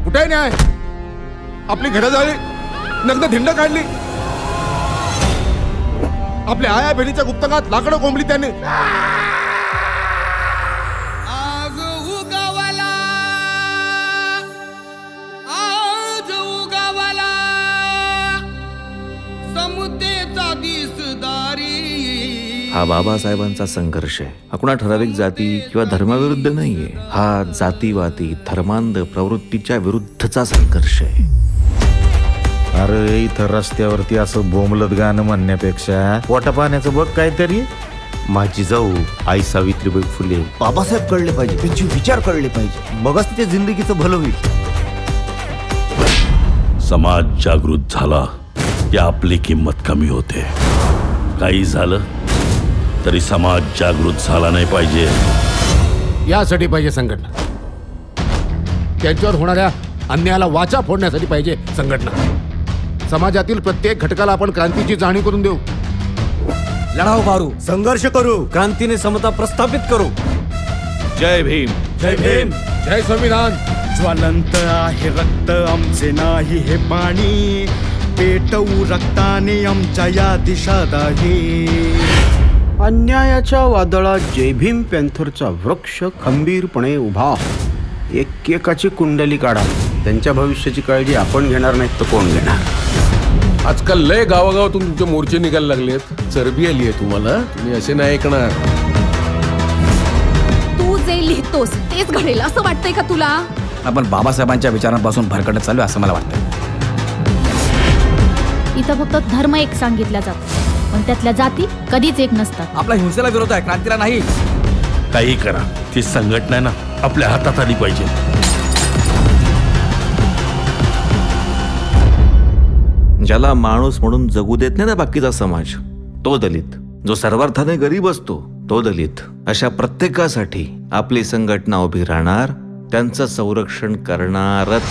कुठे न्याय? आपली घरं झाली, नग्न धिंड काढली, आपल्या आया बहिणीच्या गुप्तकात लाकडं कोंबली त्यांनी. आज उगवला, आज उगवला समुद्रेचा दिसदारी. हा बाबासाहेबांचा संघर्ष आहे. हा कुणा ठराविक जाती किंवा धर्माविरुद्ध नाहीये. हा जातीवादी धर्मांध प्रवृत्तीच्या विरुद्धचा संघर्ष आहे. अरे इथं रस्त्यावरती असं बोंबलत गाणं म्हणण्यापेक्षा पोटा पाण्याचं बघ काहीतरी. माझी जाऊ आई सावित्रीबाई फुले बाबासाहेब कळले पाहिजे, त्यांचे विचार कळले पाहिजे, मगच तिच्या जिंदगीचं भलं होईल. समाज जागृत झाला की आपली किंमत कमी होते. काही झालं तरी समाज जागृत झाला नाही पाहिजे. यासाठी पाहिजे संघटना. त्यांच्यावर होणाऱ्या अन्यायाला वाचा फोडण्यासाठी पाहिजे संघटना. समाजातील प्रत्येक घटकाला आपण क्रांतीची जाणीव करून देऊ. लढाऊ मारू, संघर्ष करू, क्रांतीने समता प्रस्थापित करू. जय भीम. जय भीम. जय संविधान. ज्वलंत आहे रक्त आमचे नाही हे पाणी, पेटवू रक्ताने आमच्या या दिशा दाही. अन्यायाच्या वादळात जय भीम पॅन्थरचा वृक्ष खंबीरपणे उभा. एकेकाची कुंडली काढा. त्यांच्या भविष्याची काळजी आपण घेणार नाही तर कोण घेणार? आजकाल लय गावागावातून तुमचे मोर्चे निघायला लागलेत. चरबी आली आहे तुम्हाला. तुम्ही असे नाही ऐकणार. तू जे लिहितोस तेच घडेल असं वाटतंय का तुला? आपण बाबासाहेबांच्या विचारांपासून भरकटत चालू असं मला वाटतं. इथं फक्त धर्म एक सांगितला जातो, पण त्यातल्या जाती कधीच एक नसतात. आपला हिंसेला विरोध आहे, क्रांतीला नाही. काही करा, ती संघटना ना आपल्या हातात आली पाहिजे. ज्याला माणूस म्हणून जगू देत नाही ना बाकीचा समाज, तो दलित. जो सर्वार्थाने गरीब असतो तो दलित. अशा प्रत्येकासाठी आपली संघटना उभी राहणार, त्यांचं संरक्षण करणारच.